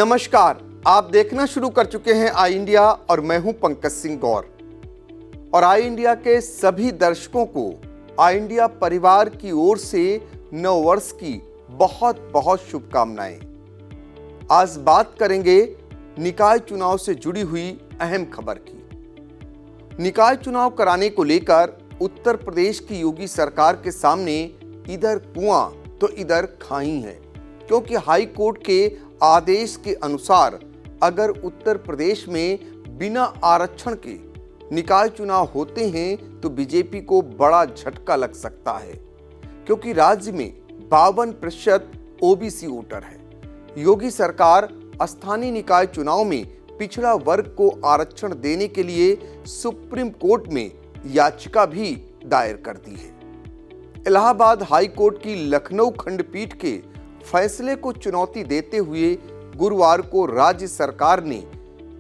नमस्कार, आप देखना शुरू कर चुके हैं आई इंडिया और मैं हूं पंकज सिंह गौर। और आई इंडिया के सभी दर्शकों को आई इंडिया परिवार की ओर से नव वर्ष की बहुत बहुत शुभकामनाएं। आज बात करेंगे निकाय चुनाव से जुड़ी हुई अहम खबर की। निकाय चुनाव कराने को लेकर उत्तर प्रदेश की योगी सरकार के सामने इधर कुआं तो इधर खाई है, क्योंकि हाई कोर्ट के आदेश के अनुसार अगर उत्तर प्रदेश में बिना आरक्षण के निकाय चुनाव होते हैं तो बीजेपी को बड़ा झटका लग सकता है, क्योंकि राज्य में 52% ओबीसी वोटर है। योगी सरकार स्थानीय निकाय चुनाव में पिछड़ा वर्ग को आरक्षण देने के लिए सुप्रीम कोर्ट में याचिका भी दायर कर दी है। इलाहाबाद हाई कोर्ट की लखनऊ खंडपीठ के फैसले को चुनौती देते हुए गुरुवार को राज्य सरकार ने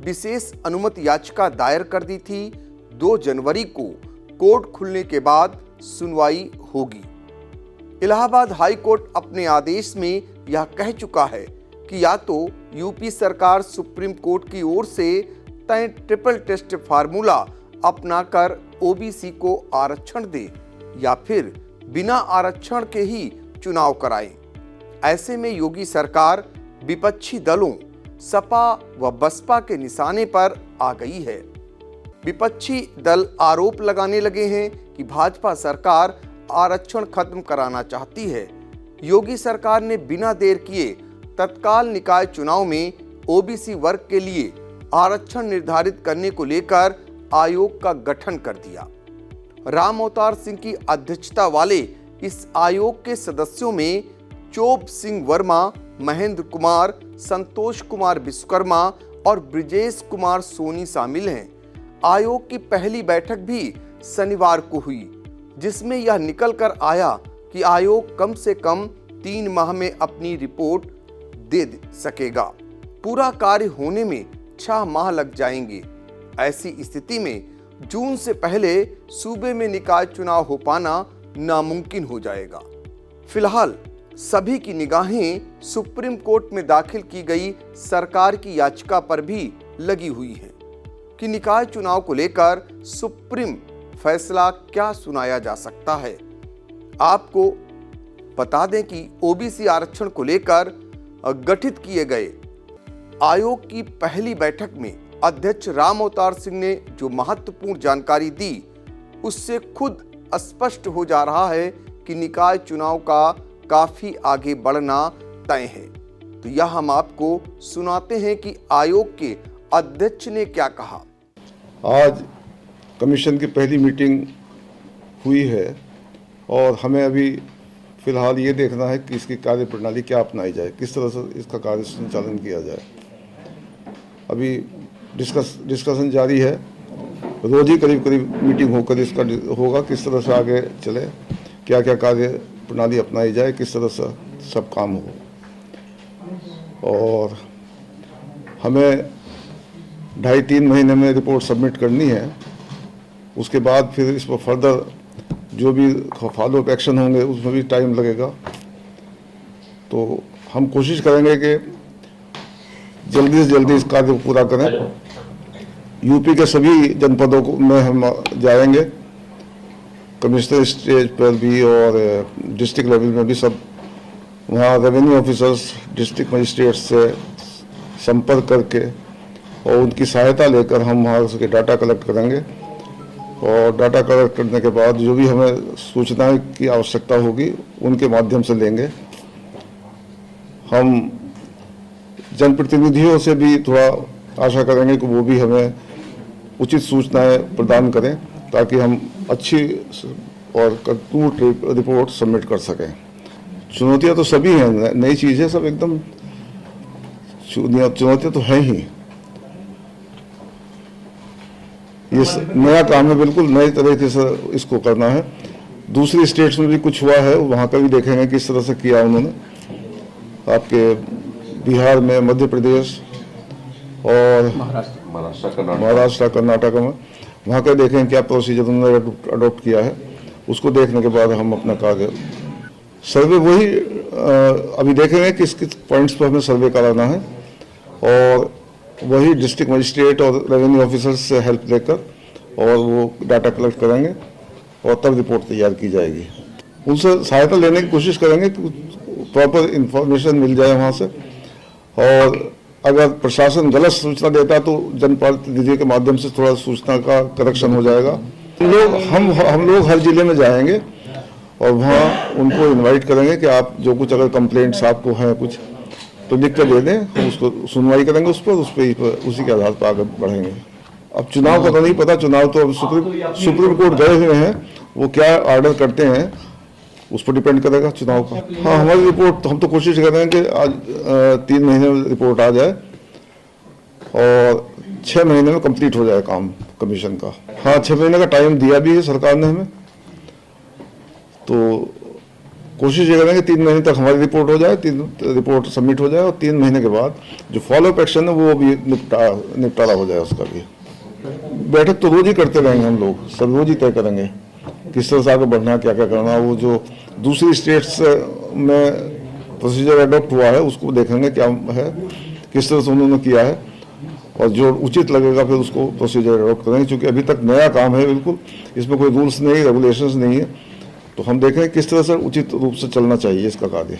विशेष अनुमति याचिका दायर कर दी थी। 2 जनवरी को कोर्ट खुलने के बाद सुनवाई होगी। इलाहाबाद हाई कोर्ट अपने आदेश में यह कह चुका है कि या तो यूपी सरकार सुप्रीम कोर्ट की ओर से तय ट्रिपल टेस्ट फार्मूला अपनाकर ओबीसी को आरक्षण दे या फिर बिना आरक्षण के ही चुनाव कराए। ऐसे में योगी सरकार विपक्षी दलों सपा व बसपा के निशाने पर आ गई है। विपक्षी दल आरोप लगाने लगे हैं कि भाजपा सरकार आरक्षण खत्म कराना चाहती है। योगी सरकार ने बिना देर किए तत्काल निकाय चुनाव में ओबीसी वर्ग के लिए आरक्षण निर्धारित करने को लेकर आयोग का गठन कर दिया। राम अवतार सिंह की अध्यक्षता वाले इस आयोग के सदस्यों में चोब सिंह वर्मा, महेंद्र कुमार, संतोष कुमार विश्वकर्मा और ब्रिजेश कुमार सोनी शामिल हैं। आयोग की पहली बैठक भी शनिवार को हुई, जिसमें यह निकल कर आया कि आयोग कम से कम 3 माह में अपनी रिपोर्ट दे सकेगा। पूरा कार्य होने में 6 माह लग जाएंगे। ऐसी स्थिति में जून से पहले सूबे में निकाय चुनाव हो पाना नामुमकिन हो जाएगा। फिलहाल सभी की निगाहें सुप्रीम कोर्ट में दाखिल की गई सरकार की याचिका पर भी लगी हुई है कि निकाय चुनाव को लेकर सुप्रीम फैसला क्या सुनाया जा सकता है। आपको बता दें कि ओबीसी आरक्षण को लेकर गठित किए गए आयोग की पहली बैठक में अध्यक्ष राम अवतार सिंह ने जो महत्वपूर्ण जानकारी दी, उससे खुद स्पष्ट हो जा रहा है कि निकाय चुनाव का काफी आगे बढ़ना तय है। तो यह हम आपको सुनाते हैं कि आयोग के अध्यक्ष ने क्या कहा। आज कमीशन की पहली मीटिंग हुई है और हमें अभी फिलहाल ये देखना है कि इसकी कार्य प्रणाली क्या अपनाई जाए, किस तरह से इसका कार्य संचालन किया जाए। अभी डिस्कशन जारी है, रोज ही करीब करीब मीटिंग होकर इसका होगा किस तरह से आगे चले, क्या क्या कार्य प्रणाली अपनाई जाए, किस तरह से सब काम हो। और हमें 2.5-3 महीने में रिपोर्ट सबमिट करनी है। उसके बाद फिर इस पर फर्दर जो भी फॉलो अप एक्शन होंगे उसमें भी टाइम लगेगा। तो हम कोशिश करेंगे कि जल्दी से जल्दी इस कार्य को पूरा करें। यूपी के सभी जनपदों में हम जाएंगे, कमिश्नर स्टेज पर भी और डिस्ट्रिक्ट लेवल में भी सब वहाँ रेवेन्यू ऑफिसर्स, डिस्ट्रिक्ट मजिस्ट्रेट्स से संपर्क करके और उनकी सहायता लेकर हम वहाँ से डाटा कलेक्ट करेंगे। और डाटा कलेक्ट करने के बाद जो भी हमें सूचनाएं की आवश्यकता होगी उनके माध्यम से लेंगे। हम जनप्रतिनिधियों से भी थोड़ा आशा करेंगे कि वो भी हमें उचित सूचनाएं प्रदान करें ताकि हम अच्छी और कंप्लीट रिपोर्ट सबमिट कर सकें। चुनौतियां तो सभी हैं, नई चीज़ है, सब एकदम चुनौतियां तो हैं ही। ये नया काम है, बिल्कुल नए तरीके से इसको करना है। दूसरी स्टेट्स में भी कुछ हुआ है, वहाँ का भी देखेंगे किस तरह से किया उन्होंने। आपके बिहार में, मध्य प्रदेश और महाराष्ट्र कर्नाटक में वहाँ का देखें क्या प्रोसीजर उन्होंने अडॉप्ट किया है। उसको देखने के बाद हम अपना कार्य सर्वे वही अभी देखेंगे किस किस पॉइंट्स पर हमें सर्वे कराना है और वही डिस्ट्रिक्ट मजिस्ट्रेट और रेवेन्यू ऑफिसर्स से हेल्प लेकर और वो डाटा कलेक्ट करेंगे और तब रिपोर्ट तैयार की जाएगी। उनसे सहायता लेने की कोशिश करेंगे कि प्रॉपर इंफॉर्मेशन मिल जाए वहाँ से, और अगर प्रशासन गलत सूचना देता है तो जनप्रतिनिधि के माध्यम से थोड़ा सूचना का करेक्शन हो जाएगा। हम लोग हर जिले में जाएंगे और वहाँ उनको इनवाइट करेंगे कि आप जो कुछ अगर कंप्लेंट्स आपको हैं कुछ तो लिख कर दे दें, हम उसको सुनवाई करेंगे उस पर उसी के आधार पर आगे बढ़ेंगे। अब चुनाव का तो नहीं पता, चुनाव तो अब सुप्रीम कोर्ट गए हुए हैं, वो क्या ऑर्डर करते हैं उस पर डिपेंड करेगा चुनाव का। हाँ, हमारी रिपोर्ट तो हम तो कोशिश कर रहे हैं कि आज 3 महीने में रिपोर्ट आ जाए और 6 महीने में कंप्लीट हो जाए काम कमीशन का। हाँ, 6 महीने का टाइम दिया भी है सरकार ने हमें, तो कोशिश ये करेंगे 3 महीने तक हमारी रिपोर्ट हो जाए, 3 रिपोर्ट सबमिट हो जाए और 3 महीने के बाद जो फॉलोअप एक्शन है वो भी निपटारा हो जाए उसका भी। बैठक तो रोज ही करते रहेंगे हम लोग, सब रोज ही तय करेंगे किस तरह से आगे बढ़ना, क्या क्या करना। वो जो दूसरी स्टेट्स में प्रोसीजर अडॉप्ट हुआ है उसको देखेंगे क्या है, किस तरह से उन्होंने किया है, और जो उचित लगेगा फिर उसको प्रोसीजर अडॉप्ट करेंगे। क्योंकि अभी तक नया काम है बिल्कुल, इसमें कोई रूल्स नहीं, रेगुलेशंस नहीं है, तो हम देखें किस तरह से उचित रूप से चलना चाहिए इसका कार्य।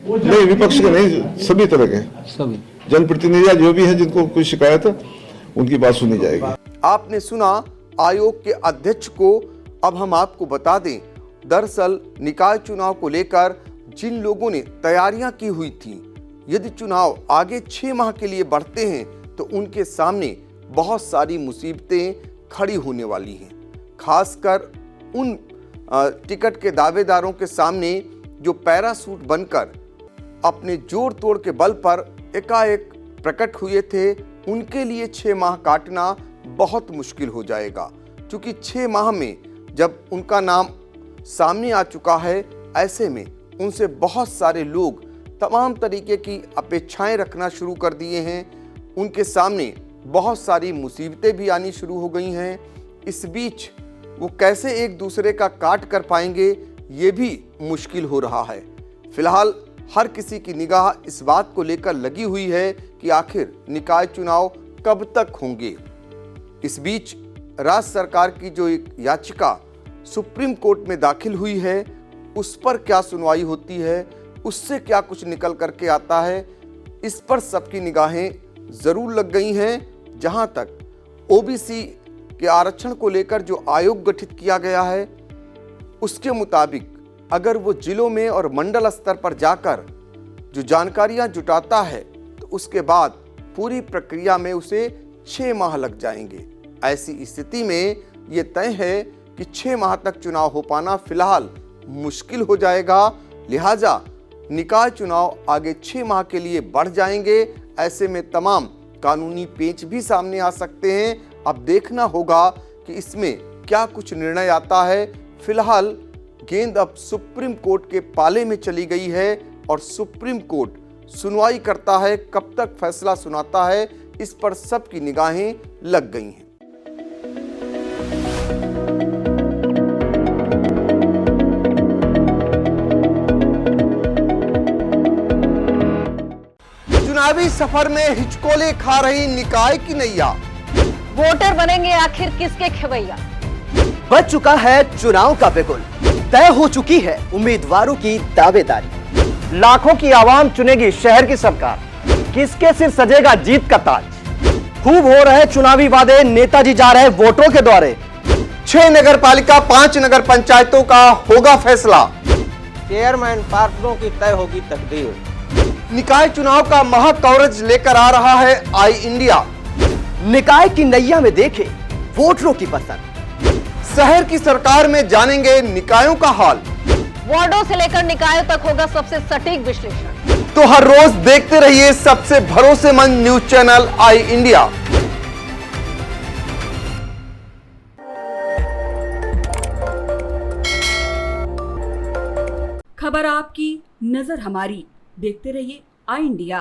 नहीं, विपक्ष के नहीं, सभी तरह के, सभी जनप्रतिनिधि जो भी हैं जिनको कोई शिकायत है उनकी बात सुनी जाएगी। आपने सुना आयोग के अध्यक्ष को। अब हम आपको बता दें, दरअसल निकाय चुनाव को लेकर जिन लोगों ने तैयारियां की हुई थी, यदि चुनाव आगे 6 माह के लिए बढ़ते हैं तो उनके सामने बहुत सारी मुसीबतें खड़ी होने वाली हैं। खासकर उन टिकट के दावेदारों के सामने जो पैरासूट बनकर अपने जोड़ तोड़ के बल पर एकाएक प्रकट हुए थे, उनके लिए 6 माह काटना बहुत मुश्किल हो जाएगा। क्योंकि 6 माह में जब उनका नाम सामने आ चुका है, ऐसे में उनसे बहुत सारे लोग तमाम तरीके की अपेक्षाएं रखना शुरू कर दिए हैं। उनके सामने बहुत सारी मुसीबतें भी आनी शुरू हो गई हैं। इस बीच वो कैसे एक दूसरे का काट कर पाएंगे, ये भी मुश्किल हो रहा है। फिलहाल हर किसी की निगाह इस बात को लेकर लगी हुई है कि आखिर निकाय चुनाव कब तक होंगे। इस बीच राज्य सरकार की जो एक याचिका सुप्रीम कोर्ट में दाखिल हुई है, उस पर क्या सुनवाई होती है, उससे क्या कुछ निकल करके आता है, इस पर सबकी निगाहें जरूर लग गई हैं। जहां तक ओबीसी के आरक्षण को लेकर जो आयोग गठित किया गया है, उसके मुताबिक अगर वो जिलों में और मंडल स्तर पर जाकर जो जानकारियां जुटाता है तो उसके बाद पूरी प्रक्रिया में उसे 6 माह लग जाएंगे। ऐसी स्थिति में ये तय है कि 6 माह तक चुनाव हो पाना फिलहाल मुश्किल हो जाएगा। लिहाजा निकाय चुनाव आगे 6 माह के लिए बढ़ जाएंगे। ऐसे में तमाम कानूनी पेच भी सामने आ सकते हैं। अब देखना होगा कि इसमें क्या कुछ निर्णय आता है। फिलहाल गेंद अब सुप्रीम कोर्ट के पाले में चली गई है और सुप्रीम कोर्ट सुनवाई करता है, कब तक फैसला सुनाता है, इस पर सबकी निगाहें लग गई हैं। चुनावी सफर में हिचकोले खा रही निकाय की नैया। वोटर बनेंगे आखिर किसके खवैया। बच चुका है चुनाव का बिगुल, तय हो चुकी है उम्मीदवारों की दावेदारी। लाखों की आवाम चुनेगी शहर की सरकार, किसके सिर सजेगा जीत का ताज। खूब हो रहे चुनावी वादे, नेताजी जा रहे वोटरों के द्वारे। 6 नगर पालिका 5 नगर पंचायतों का होगा फैसला। चेयरमैन पार्षदों की तय होगी तकदीर। निकाय चुनाव का महा कवरेज लेकर आ रहा है आई इंडिया। निकाय की नैया में देखे वोटरों की पसंद। शहर की सरकार में जानेंगे निकायों का हाल। वार्डों से लेकर निकायों तक होगा सबसे सटीक विश्लेषण। तो हर रोज देखते रहिए सबसे भरोसेमंद न्यूज चैनल आई इंडिया। खबर आपकी, नजर हमारी। देखते रहिए आई इंडिया।